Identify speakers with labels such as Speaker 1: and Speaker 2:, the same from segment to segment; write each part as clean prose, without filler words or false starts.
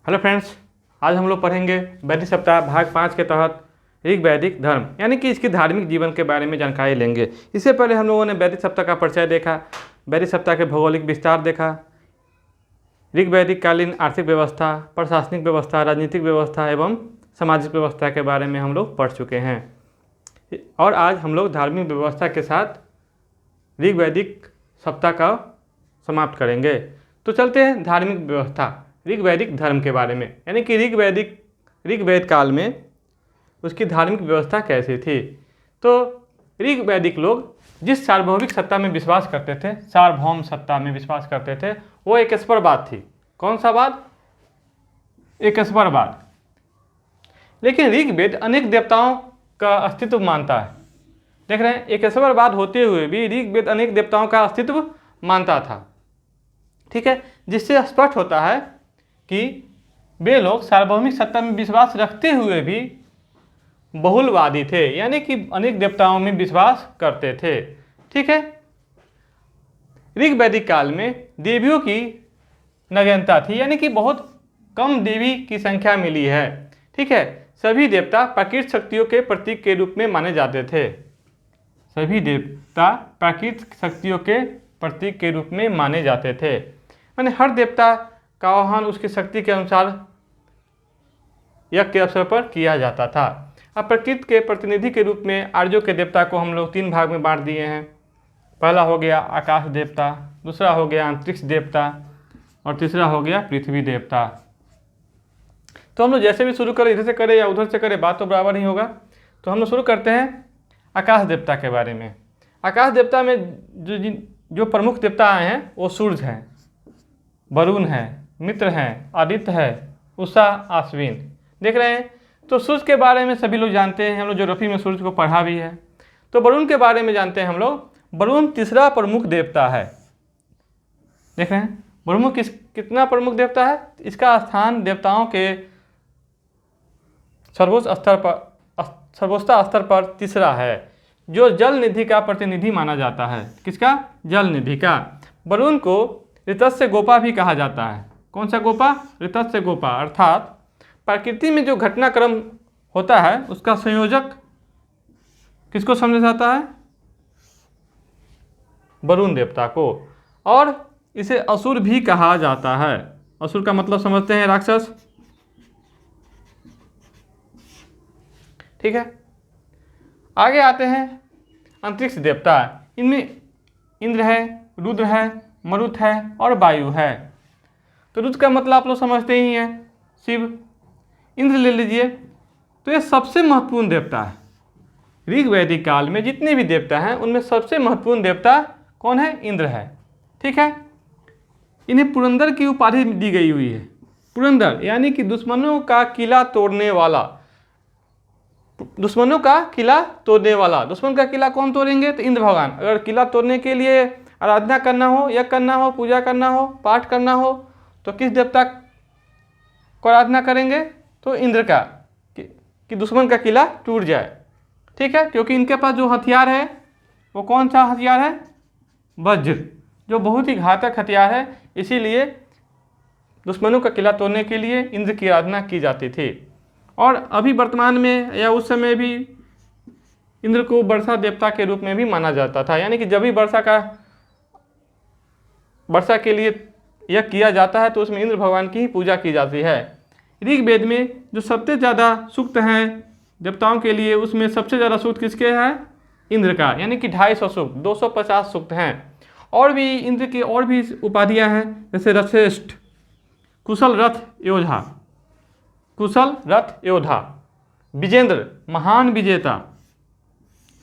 Speaker 1: Hello friends, आज हम लोग पढ़ेंगे वैदिक सप्ताह भाग 5 के तहत ऋग वैदिक धर्म यानी कि इसकी धार्मिक जीवन के बारे में जानकारी लेंगे। इससे पहले हम लोगों ने वैदिक सप्ताह का परिचय देखा, वैदिक सप्ताह के भौगोलिक विस्तार देखा, ऋग वैदिक कालीन आर्थिक व्यवस्था, प्रशासनिक व्यवस्था, राजनीतिक व्यवस्था एवं सामाजिक व्यवस्था के बारे में हम लोग पढ़ चुके हैं। और आज हम लोग धार्मिक व्यवस्था के साथ ऋग वैदिक सप्ताह का समाप्त करेंगे। तो चलते हैं धार्मिक व्यवस्था ऋग वैदिक धर्म के बारे में, यानी कि ऋग वैद काल में उसकी धार्मिक व्यवस्था कैसी थी। तो ऋग वैदिक लोग जिस सार्वभौमिक सत्ता में विश्वास करते थे, सार्वभौम सत्ता में विश्वास करते थे, वो एकेश्वरवाद थी। कौन सा वाद? एकेश्वरवाद। लेकिन ऋग वेद अनेक देवताओं का अस्तित्व मानता है। देख रहे हैं, एकेश्वरवाद होते हुए भी ऋग वेद अनेक देवताओं का अस्तित्व मानता था। ठीक है, जिससे स्पष्ट होता है कि वे लोग सार्वभौमिक सत्ता में विश्वास रखते हुए भी बहुलवादी थे, यानी कि अनेक देवताओं में विश्वास करते थे। ठीक है, ऋग वैदिक काल में देवियों की नगण्यता थी, यानी कि बहुत कम देवी की संख्या मिली है। ठीक है, सभी देवता प्राकृतिक शक्तियों के प्रतीक के रूप में माने जाते थे। सभी देवता प्राकृतिक शक्तियों के प्रतीक के रूप में माने जाते थे, माने हर देवता का आह्वान उसकी शक्ति के अनुसार यज्ञ के अवसर पर किया जाता था। अब प्रकृति के प्रतिनिधि के रूप में आर्यों के देवता को हम लोग 3 भाग में बांट दिए हैं। पहला हो गया आकाश देवता, दूसरा हो गया अंतरिक्ष देवता और तीसरा हो गया पृथ्वी देवता। तो हम लोग जैसे भी शुरू करें, इधर से करें या उधर से करें, बात तो बराबर ही होगा। तो हम लोग शुरू करते हैं आकाश देवता के बारे में। आकाश देवता में जो प्रमुख देवता आए हैं वो सूर्य हैं, वरुण है, मित्र हैं, आदित्य है, उषा, आश्विन। देख रहे हैं, तो सूर्य के बारे में सभी लोग जानते हैं। हम लोग ज्योग्राफी में सूर्य को पढ़ा भी है। तो वरुण के बारे में जानते हैं हम लोग। वरुण तीसरा प्रमुख देवता है। देख रहे हैं, वरुण कितना प्रमुख देवता है? इसका स्थान देवताओं के सर्वोच्च स्तर पर तीसरा है, जो जल निधि का प्रतिनिधि माना जाता है। किसका? जल निधि का। वरुण को ऋतस्य गोपा भी कहा जाता है। कौन सा गोपा? ऋतस्य गोपा। अर्थात प्रकृति में जो घटनाक्रम होता है उसका संयोजक किसको समझा जाता है? वरुण देवता को। और इसे असुर भी कहा जाता है। असुर का मतलब समझते हैं राक्षस। ठीक है, आगे आते हैं अंतरिक्ष देवता। इनमें इंद्र है, रुद्र है, मरुत है और वायु है। तो रुद्र का मतलब आप लोग समझते ही हैं, शिव। इंद्र ले लीजिए, तो ये सबसे महत्वपूर्ण देवता है। ऋग वैदिक काल में जितने भी देवता हैं उनमें सबसे महत्वपूर्ण देवता कौन है? इंद्र है। ठीक है, इन्हें पुरंदर की उपाधि दी गई हुई है। पुरंदर यानी कि दुश्मनों का किला तोड़ने वाला। दुश्मनों का किला तोड़ने वाला। दुश्मन का किला कौन तोड़ेंगे? तो इंद्र भगवान। अगर किला तोड़ने के लिए आराधना करना हो, यज्ञ करना हो, पूजा करना हो, पाठ करना हो, तो किस देवता को आराधना करेंगे? तो इंद्र का, कि दुश्मन का किला टूट जाए। ठीक है, क्योंकि इनके पास जो हथियार है वो कौन सा हथियार है? वज्र, जो बहुत ही घातक हथियार है। इसीलिए दुश्मनों का किला तोड़ने के लिए इंद्र की आराधना की जाती थी। और अभी वर्तमान में या उस समय भी इंद्र को वर्षा देवता के रूप में भी माना जाता था, यानी कि जब भी वर्षा के लिए यह किया जाता है तो उसमें इंद्र भगवान की ही पूजा की जाती है। ऋग वेद में जो सबसे ज़्यादा सूक्त हैं देवताओं के लिए, उसमें सबसे ज़्यादा सूक्त किसके हैं? इंद्र का, यानी कि 250 सूक्त, 250 सूक्त हैं। और भी इंद्र की और भी उपाधियां हैं, जैसे रथश्रेष्ठ, कुशल रथ योद्धा, विजेंद्र, महान विजेता।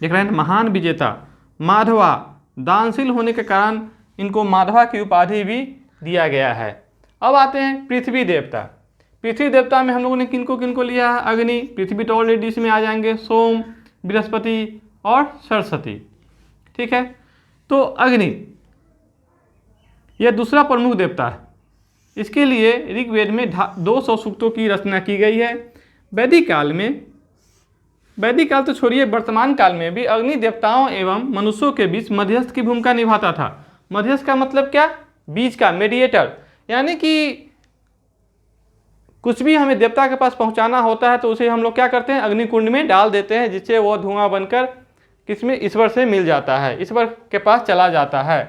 Speaker 1: देख रहे हैं, महान विजेता। माधवा, दानशील होने के कारण इनको माधवा की उपाधि भी दिया गया है। अब आते हैं पृथ्वी देवता। पृथ्वी देवता में हम लोगों ने किनको किनको लिया है? अग्नि, पृथ्वी तो ऑलरेडी इसमें आ जाएंगे, सोम, बृहस्पति और सरस्वती। ठीक है, तो अग्नि यह दूसरा प्रमुख देवता है। इसके लिए ऋग्वेद में 200 सूक्तों की रचना की गई है। वैदिक काल तो छोड़िए, वर्तमान काल में भी अग्नि देवताओं एवं मनुष्यों के बीच मध्यस्थ की भूमिका निभाता था। मध्यस्थ का मतलब क्या? बीच का, मीडिएटर। यानी कि कुछ भी हमें देवता के पास पहुंचाना होता है तो उसे हम लोग क्या करते हैं, अग्निकुंड में डाल देते हैं, जिससे वो धुआं बनकर किसमें, ईश्वर से मिल जाता है, ईश्वर के पास चला जाता है।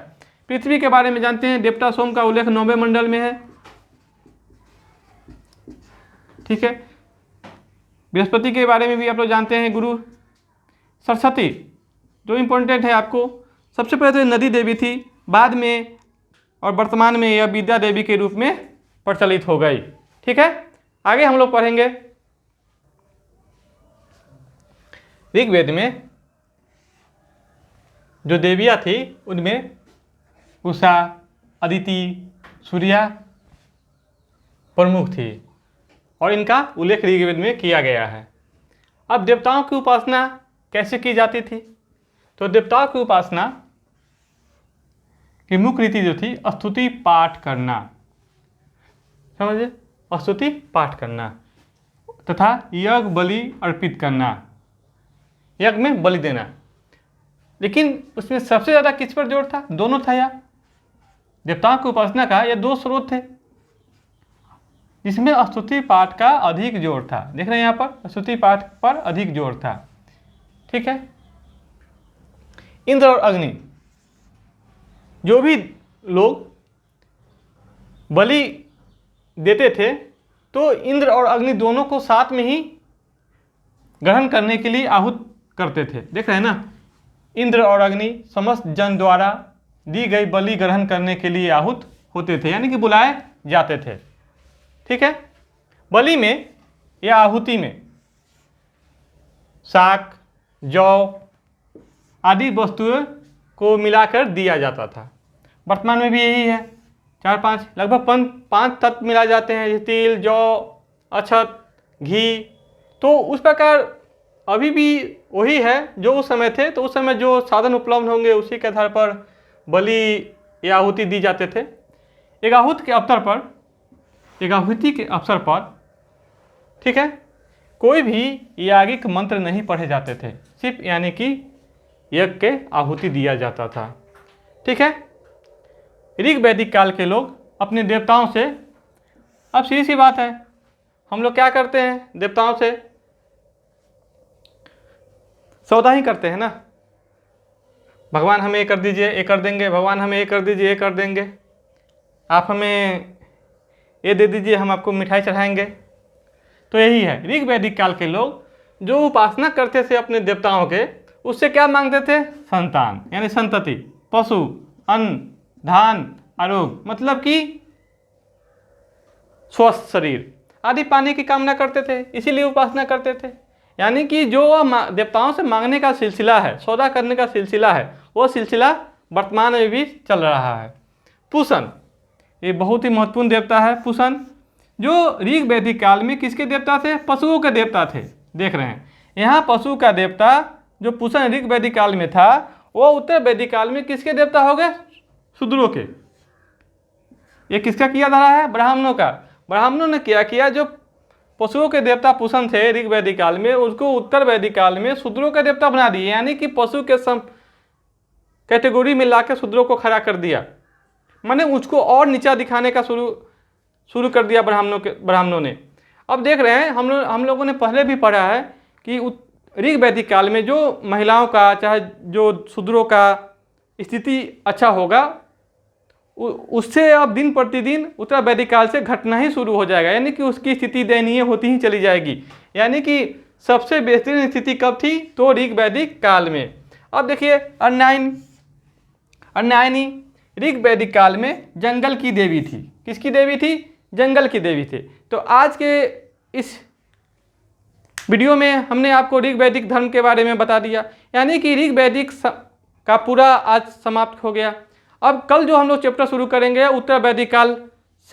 Speaker 1: पृथ्वी के बारे में जानते हैं, देवता सोम का उल्लेख 9वें मंडल में है। ठीक है। बृहस्पति के बारे में भी आप लोग जानते हैं, गुरु। सरस्वती जो इम्पोर्टेंट है आपको, सबसे पहले तो नदी देवी थी, बाद में और वर्तमान में यह विद्या देवी के रूप में प्रचलित हो गई। ठीक है। आगे हम लोग पढ़ेंगे ऋग्वेद में जो देवियाँ थी उनमें उषा, अदिति, सूर्या प्रमुख थी और इनका उल्लेख ऋग्वेद में किया गया है। अब देवताओं की उपासना कैसे की जाती थी, तो देवताओं की उपासना की मुख्य रीति जो थी स्तुति पाठ करना, समझे, स्तुति पाठ करना तथा यज्ञ बलि अर्पित करना, यज्ञ में बलि देना। लेकिन उसमें सबसे ज़्यादा किस पर जोर था, दोनों था यार, देवताओं की उपासना का ये दो स्रोत थे जिसमें स्तुति पाठ का अधिक जोर था। देख रहे हैं यहाँ पर, स्तुति पाठ पर अधिक जोर था। ठीक है। इंद्र और अग्नि, जो भी लोग बलि देते थे तो इंद्र और अग्नि दोनों को साथ में ही ग्रहण करने के लिए आहूत करते थे। देख रहे हैं ना, इंद्र और अग्नि समस्त जन द्वारा दी गई बलि ग्रहण करने के लिए आहूत होते थे, यानी कि बुलाए जाते थे। ठीक है। बलि में या आहुति में शाक, जौ आदि वस्तुओं को मिलाकर दिया जाता था। वर्तमान में भी यही है, 4-5 लगभग 5 तत्व मिलाए जाते हैं, जैसे तिल, जौ, अक्षत, घी। तो उस प्रकार अभी भी वही है जो उस समय थे, तो उस समय जो साधन उपलब्ध होंगे उसी के आधार पर बलि या आहुति दी जाते थे। एकाहुति के अवसर पर ठीक है, कोई भी यागिक मंत्र नहीं पढ़े जाते थे, सिर्फ यानी कि यज्ञ के आहुति दिया जाता था। ठीक है। ऋग वैदिक काल के लोग अपने देवताओं से, अब सीधी सी बात है, हम लोग क्या करते हैं, देवताओं से सौदा ही करते हैं ना, भगवान हमें ये कर दीजिए, ये कर देंगे, भगवान हमें ये कर दीजिए, ये कर देंगे, आप हमें ये दे दीजिए, हम आपको मिठाई चढ़ाएंगे। तो यही है, ऋग वैदिक काल के लोग जो उपासना करते थे अपने देवताओं के, उससे क्या मांगते थे, संतान यानी संतति, पशु, अन्न, धान, आरोग्य मतलब कि स्वस्थ शरीर आदि पाने की कामना करते थे, इसीलिए उपासना करते थे। यानी कि जो देवताओं से मांगने का सिलसिला है, सौदा करने का सिलसिला है, वो सिलसिला वर्तमान में भी चल रहा है। पूषण, ये बहुत ही महत्वपूर्ण देवता है। पूषण जो ऋग वैदिक काल में किसके देवता थे, पशुओं के देवता थे। देख रहे हैं यहाँ पशु का देवता जो पूषण ऋग वैदिक काल में था, वो उत्तर वैदिक काल में किसके देवता हो गए, शूद्रों के। ये किसका किया जा रहा है, ब्राह्मणों का। ब्राह्मणों ने क्या किया, जो पशुओं के देवता पूषण थे ऋग वैदिक काल में, उसको उत्तर वैदिक काल में शूद्रों के देवता बना दिए, यानी कि पशु के सम कैटेगरी में लाकर शूद्रों को खड़ा कर दिया, माने उसको और नीचा दिखाने का शुरू कर दिया ब्राह्मणों ने। अब देख रहे हैं हम लोगों ने पहले भी पढ़ा है कि ऋग वैदिक काल में जो महिलाओं का, चाहे जो शूद्रों का स्थिति अच्छा होगा, उससे अब दिन प्रतिदिन उत्तर वैदिक काल से घटना ही शुरू हो जाएगा, यानी कि उसकी स्थिति दयनीय होती ही चली जाएगी। यानी कि सबसे बेहतरीन स्थिति कब थी, तो ऋग वैदिक काल में। अब देखिए अर्नायनी ऋग वैदिक काल में जंगल की देवी थी। किसकी देवी थी, जंगल की देवी थी। तो आज के इस वीडियो में हमने आपको ऋग वैदिक धर्म के बारे में बता दिया, यानी कि ऋग वैदिक का पूरा आज समाप्त हो गया। अब कल जो हम लोग चैप्टर शुरू करेंगे उत्तर वैदिक काल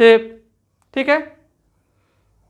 Speaker 1: से, ठीक है।